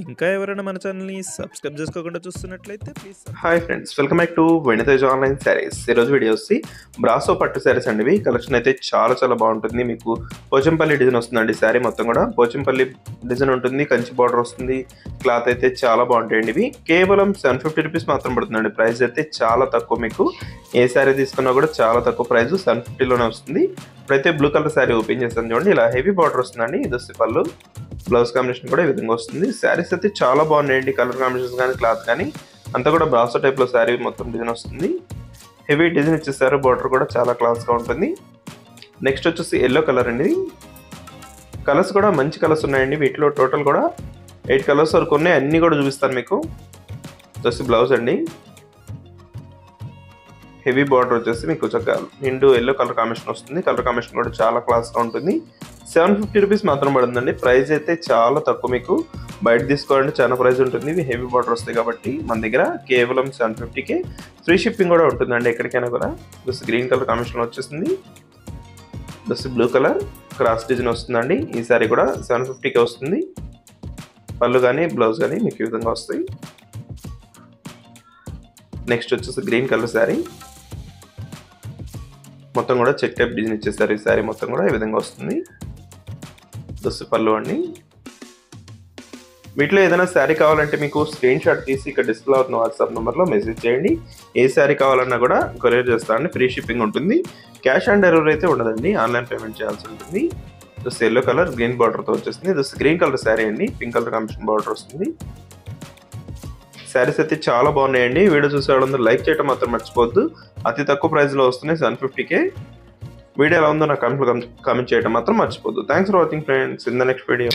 ఇంకా ఎవరైనా మన ఛానల్‌ని సబ్స్క్రైబ్ చేసుకోకుండా చూస్తున్నట్లయితే please hi friends, welcome back to వెనితేజ్ online saris. ఈరోజు వీడియో వచ్చి బ్రాసో పట్టు శారీస్ అండి. కలెక్షన్ అయితే చాలా బాగుంటుంది. మీకు పోచంపల్లి డిజైన్ వస్తుందండి. శారీ మొత్తం కూడా పోచంపల్లి డిజైన్ ఉంటుంది, కంచి బార్డర్ వస్తుంది. క్లాత్ అయితే చాలా బాగుంటాయండి. ఇవి కేవలం 750 రూపీస్ మాత్రం పడుతుందండి. ప్రైస్ అయితే చాలా తక్కువ. మీకు ఏ శారీ తీసుకున్నా కూడా చాలా తక్కువ ప్రైస్, 750లోనే వస్తుంది. ఇప్పుడైతే బ్లూ కలర్ శారీ ఓపెన్ చేస్తాను చూడండి. ఇలా హెవీ బార్డర్ వస్తుందండి. ఇది వచ్చి పళ్ళు, బ్లౌజ్ కాంబినేషన్ కూడా ఈ విధంగా వస్తుంది. శారీస్ అయితే చాలా బాగున్నాయండి. కలర్ కాంబినేషన్స్ కానీ క్లాత్ కానీ అంతా కూడా బ్రాసో టైప్ లో శారీ మొత్తం డిజైన్ వస్తుంది. హెవీ డిజైన్ ఇచ్చేసారు. బార్డర్ కూడా చాలా క్లాస్ గా ఉంటుంది. నెక్స్ట్ వచ్చేసి ఎల్లో కలర్ అండి. కలర్స్ కూడా మంచి కలర్స్ ఉన్నాయండి. వీటిలో టోటల్ కూడా 8 కలర్స్ వరకు ఉన్నాయి. అన్ని కూడా చూపిస్తాను మీకు. వచ్చేసి బ్లౌజ్ అండి. హెవీ బార్డర్ వచ్చేసి మీకు చక్కగా నిండు ఎల్లో కలర్ కాంబినేషన్ వస్తుంది. కలర్ కాంబినేషన్ కూడా చాలా క్లాస్ గా ఉంటుంది. 750 రూపీస్ మాత్రం పడుతుందండి. ప్రైస్ అయితే చాలా తక్కువ. మీకు బయట తీసుకోవాలంటే చాలా ప్రైస్ ఉంటుంది. ఇవి హెవీ బార్డర్ వస్తాయి కాబట్టి మన దగ్గర కేవలం 750కే ఫ్రీ షిప్పింగ్ కూడా ఉంటుందండి ఎక్కడికైనా కూడా. జస్ట్ గ్రీన్ కలర్ కాంబినేషన్ వచ్చేసింది. Just blue colour cross design వస్తుందండి. ఈ సారీ కూడా 750కే వస్తుంది. పళ్ళు కానీ బ్లౌజ్ కానీ మీకు ఈ విధంగా వస్తాయి. నెక్స్ట్ వచ్చేసి గ్రీన్ కలర్ శారీ మొత్తం కూడా చెక్ టైప్ డిజైన్ ఇచ్చేసారు. ఈ శారీ మొత్తం కూడా ఈ విధంగా వస్తుంది. దస్ పళ్ళు అండి. వీటిలో ఏదైనా శారీ కావాలంటే మీకు స్క్రీన్ షాట్ తీసి ఇక్కడ డిస్ప్లే అవుతున్న వాట్సాప్ నెంబర్లో మెసేజ్ చేయండి. ఏ శారీ కావాలన్నా కూడా కొరియర్ చేస్తానండి. ఫ్రీ షిప్పింగ్ ఉంటుంది. క్యాష్ ఆన్ డెలివరీ అయితే ఉండదండి. ఆన్లైన్ పేమెంట్ చేయాల్సి ఉంటుంది. దస్ ఎల్లో కలర్ గ్రీన్ బార్డర్తో వచ్చేస్తుంది. దస్ గ్రీన్ కలర్ శారీ అండి. పింక్ కలర్ కాంబినేషన్ బార్డర్ వస్తుంది. శారీస్ అయితే చాలా బాగున్నాయండి. వీడియో చూసే వాళ్ళందరూ లైక్ చేయడం మాత్రం మర్చిపోవద్దు. అతి తక్కువ ప్రైస్లో వస్తున్నాయి 750కే. వీడియో ఎలా ఉందో నాకు కామెంట్ చేయడం మాత్రం మర్చిపోద్దు. Thanks for watching friends. In the next video.